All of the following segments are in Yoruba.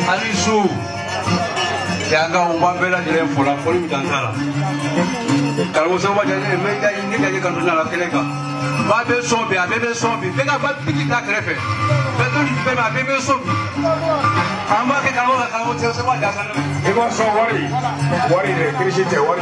Alisu, jangan umpan bela jadi pulang pun bukan salah. Kalau musuh macam ni, mereka ini jadi kan benar lagi leka. Babe sombi, mereka babe pikir tak kerja. Betul, mereka babe sombi. Amba ke kalau semua jangan. Ego so worry deh, krisis deh worry.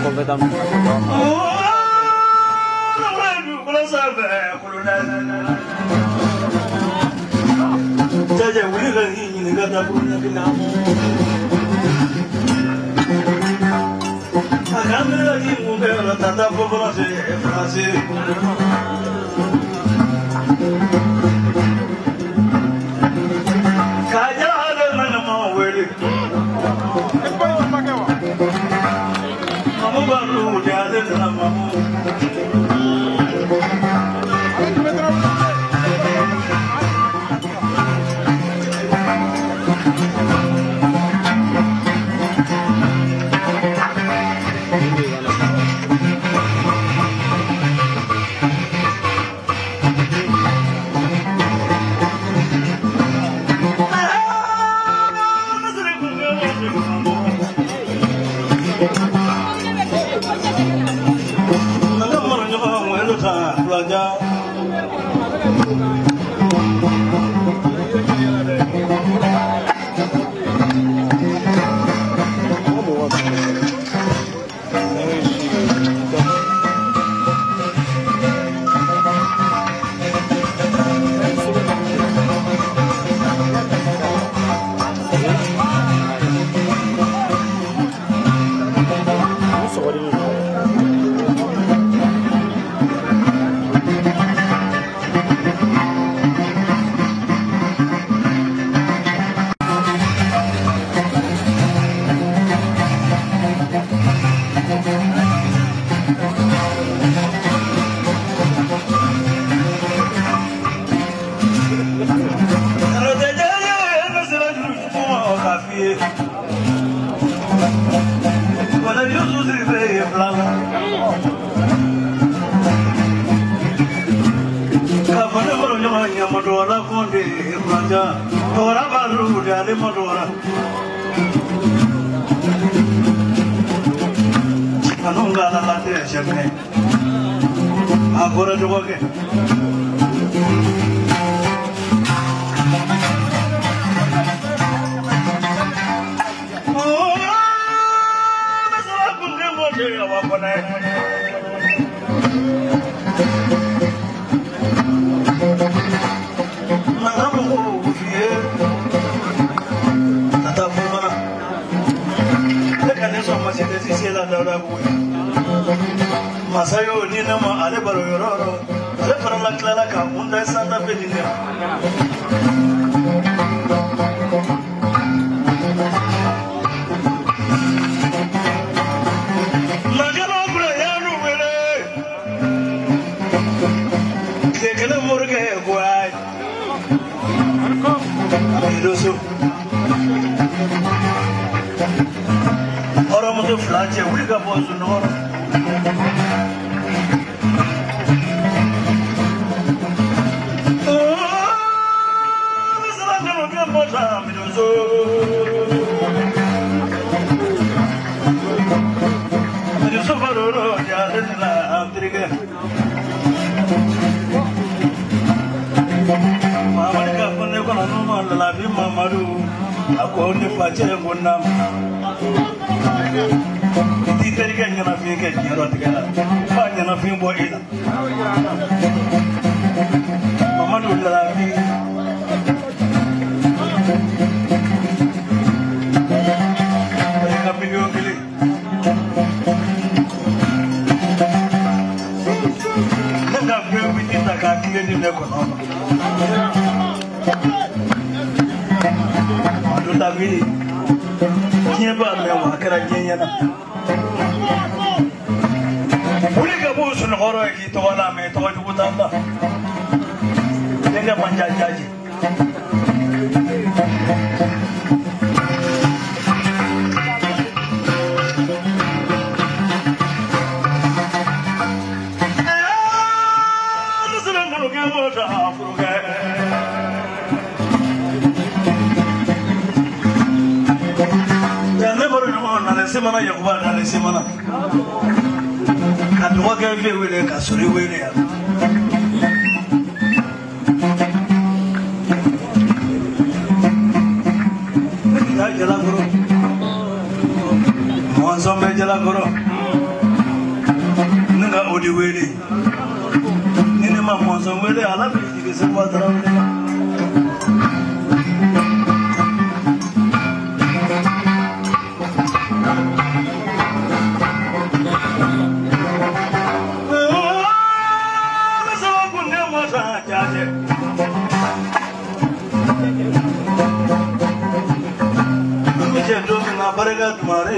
Completamente.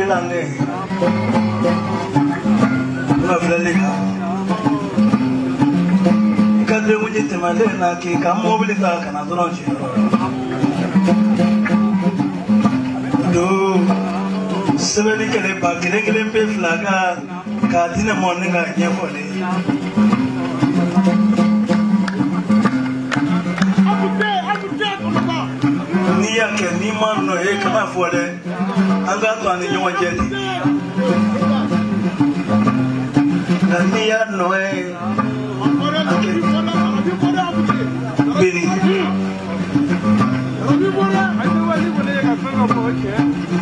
nange ngaflalika kadre muje temale na ki kam mobile ka kana dono chi do sebeli kele ba kele kele pe flaga ka dina moninga nyefole ni yake ni manno e kana fole anga to ani nyo jeti na ni ya no e bini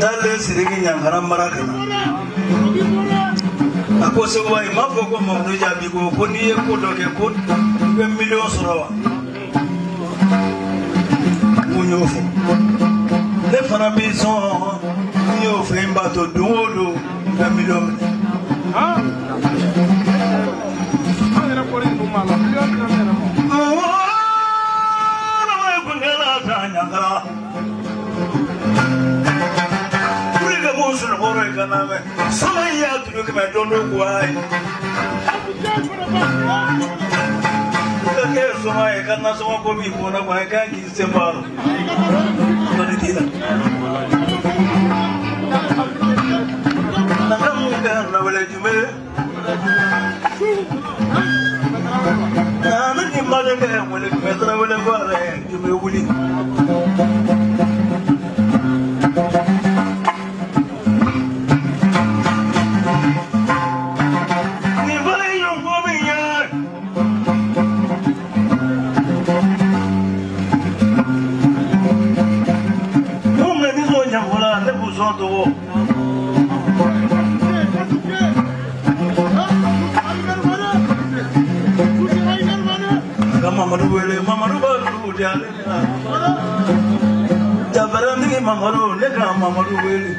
dale sirigi nyangara maraka ako se wa ma ko ko mo do jabi ko ni e ko do ke ko 20 million sorowa Unyofu. Le fana bi son unyofu imbato duodo na milioni. Ah. Ana pori ngumala. Na kungela tanyangala. Kuriga musu na horo ikanawe. Sama ya tunuke madondo kwai. Kake soma e kana soma ko mi bona ko ka ki sembaro toni dila na mu ka na wala jume na ni mala ka wala ko tra wala ko re jume wuli Mamadu balu diale tabarani mamadu lega mamadu wele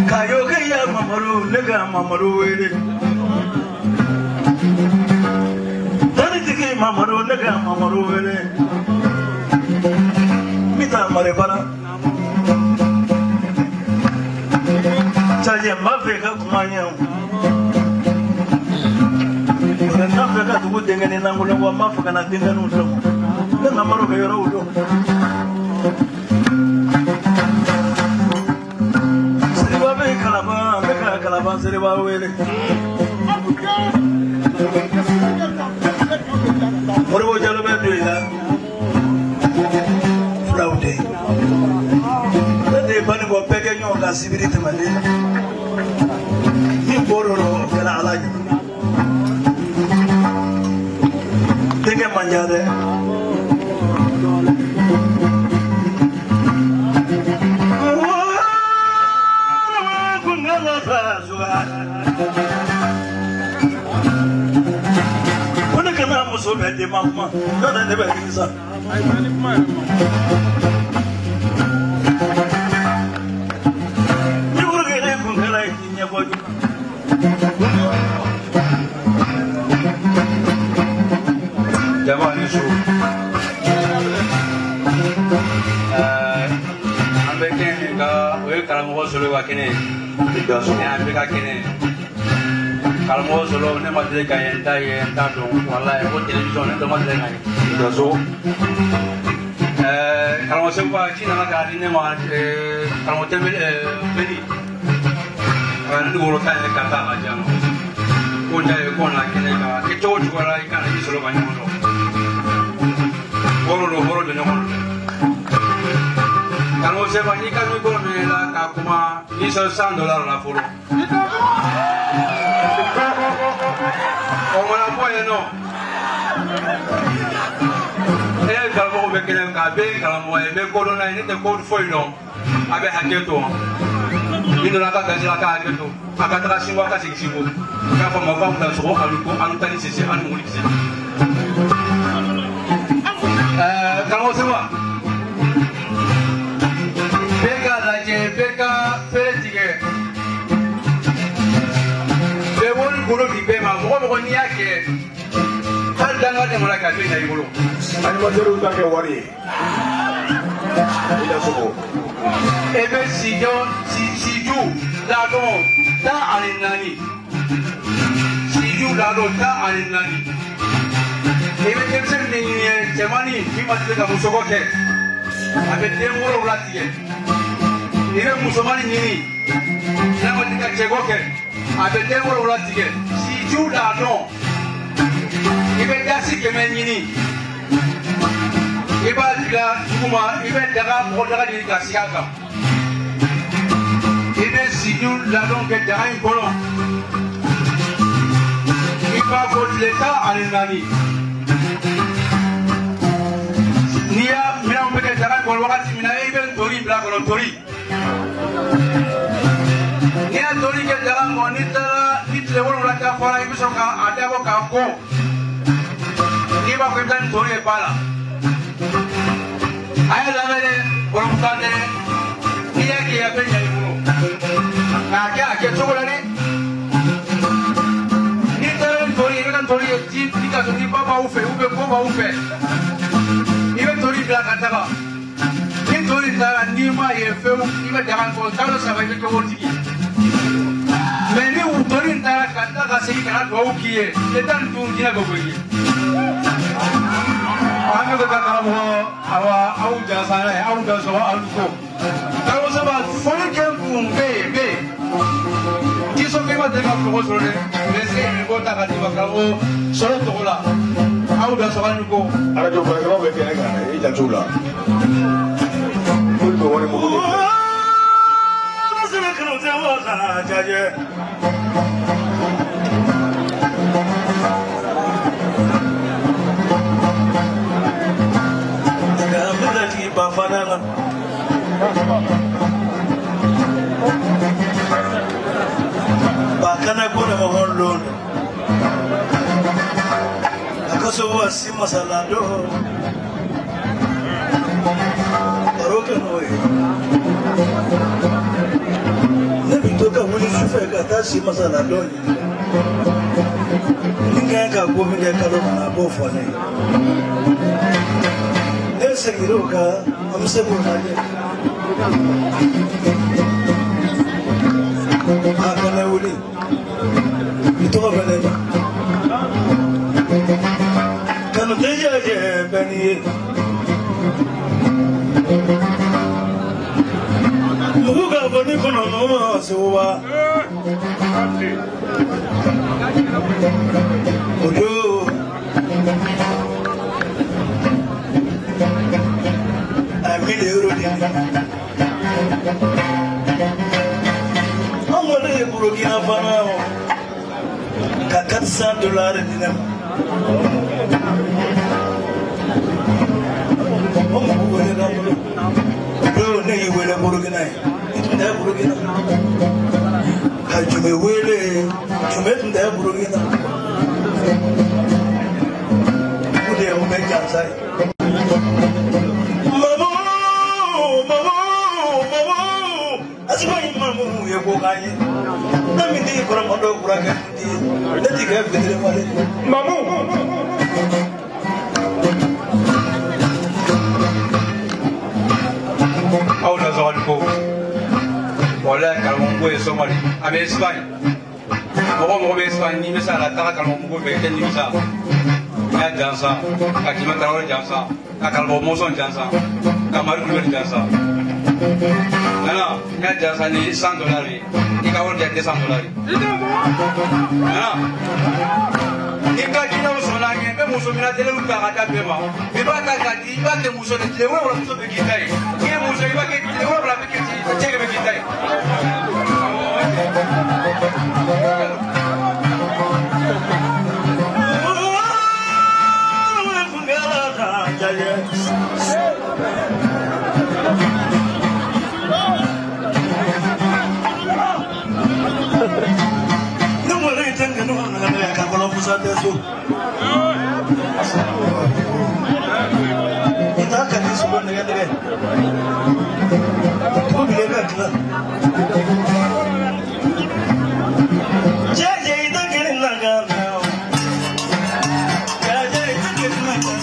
kayo kaya mamadu lega mamadu wele tani tiki mamadu lega mamadu wele mita mare para chaje mafe ka kumanya Nafaka tuku dengane nangula wa mafaka na dinga nuto. Nanga maro ka yoro udo. Seriba be kalaba seriba wele. Moro jalo be doila. Flaude. Nde bani go pege nyo ka sibirite male. Ni bororo kala alaji. Tenga manjade Kuna kana muso bende mama kana ne bakisa Ni urugere kungala inya boju Jamani su ambeke ka we kalamo solo wa kene doso ne ambeka kene kalamo solo ne madre ka yenta do wallahi ko television ne do madre ka doso kalamo se wa kina na ga ne ma kalamo tembe beni wana ngoro ka ne ka ta ma jamo ko ne ko na kene ka ke to ju wala ka ne solo ba nyono Horo de nyamon. Kalau saya banyak kan mikro mela kakuma ni $100 la folo. Como la puede no. Kalau mau bikin kabe, kalau mau bikin corona ini tekor foilo. Abe haketo. Ini nak kasih laka haketo. Akan terasi waka singsibu. Kalau mau kamu dah suruh anu tadi sisi anu mulik sisi. Kalau semua Beka lagi, beka fertige Bebol guru di bema, bukan niake Hal jangan yang mereka bina ibu Ani maseru tak ke wari Tidak subuh ebe siju lado ta alinani siju lado ta alinani ebe kemsen ni jamani ki masle ka musoko ke abe demoro latige ebe musomani ni na mo tika chego ke abe demoro latige siju lado ebe dasi kemenini iba diga kuma ibe daga mo daga di kasikaka ibe siju ladon ke daga inkolo iba kotleta alinani niya mina mo ke daga ko wakati mina ibe tori bla ko tori niya tori ke daga mo nitala nitle wala la ta fara ibe soka adabo ka ko iba ko dan tori e pala ayah lamere orang tanya dia kaya apa yang ibu nak kaya coba ni ni kan tori jeep kita sini bapa ufe ni kan tori belakang tak ni tori tak ni mah ye feu ni kan jangan kau kalau sampai ke kau tinggi meni tori tak kata kasih kerana bau kie letan tu dia kau pergi Kami berkata bahwa awak jasa ni, awak jasa awak tu. Kalau sebab foreign be, kisah kita dengan profesor ni, mesti kita kata kalau soal tu lah, awak jasa awak tu. Ada juga kalau berkata kan, ini jangan cuba. Kau tu orang mungkin. Nasib kalau jawab sana saja. Bafadangan bakana kuna mahondon akaso wasi masalado baroka noy nabi toka wuli shufa kata si masalado ninga ka go minga kalo na bofone Segiroka, amse bolanya. Akana uli, itu apa lagi? Kalau dia je bani, muka bani kono nama sewa. Udah. Amole Burkina Faso ka $400 dinam omo wele gamulo do ne wele Burkina itunda Burkina ka jume wele jume tunda Burkina ude o me jansai Asma imamu ya bokaye. Nami di kurang ondo kurang di. Nanti kaya betul male. Mamu. Awak nak soal ko. Boleh kalau mungkin Somali, Amerika Spanya. Mau Spanya ni misalnya tak kalau mungkin berken ni misal. Ya jangan, kajian terawal jangan, kalau mau muson jangan, kamar dulu jangan. Mana, ya jangan ni $100, ni kau jadi $100. Mana, jika kita muson lagi, muson mina telu tak ada bema. Bema tak jadi, iba ke muson telu orang muson begitu. Dia muson iba ke telu orang begitu, cek begitu. Kita akan disebut dengan itu bila kan jadi itu kini lagan jadi itu kini lagan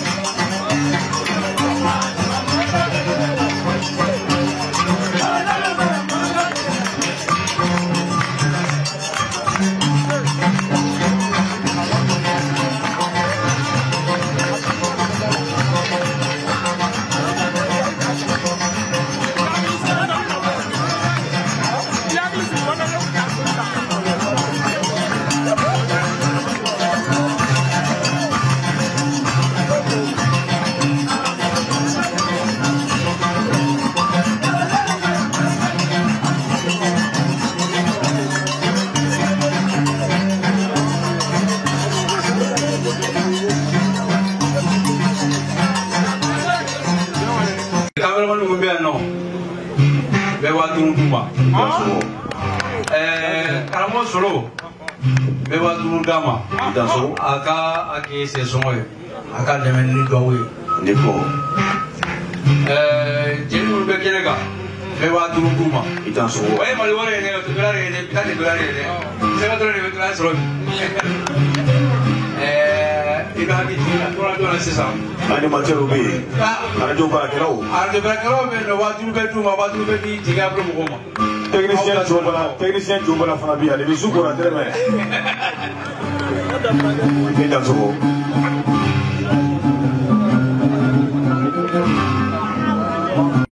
sogo. Karamo solo. Bɛɛ b'a duuru d'a ma. I dan sogo. A ka k'i se sɔngɔ ye. A ka dɛmɛ ni dɔw ye. Ne ko. Jeli minnu bɛ kɛnɛ kan. Bɛɛ b'a duuru d'u ma. I dan sogo. O ye Mali wari ye dɛ, o tɛ dollar ye dɛ, bi taa tɛ dollar ye dɛ. Sɛbɛn dɔrɔn de bɛ dollar sɔrɔ bi. I bɛ hakili jigin a tora dɔ la sisan. Animateur bɛ yen. Radio baarakɛlaw. Radio baarakɛlaw bɛ yen nɔ, 5000 bɛ d'u ma, 5000 bɛ di jigiya bolo mɔgɔw ma. Technicien Jobala fana bɛ yan, ale bɛ su kora dɛrɛmɛ. Ne dan sogo.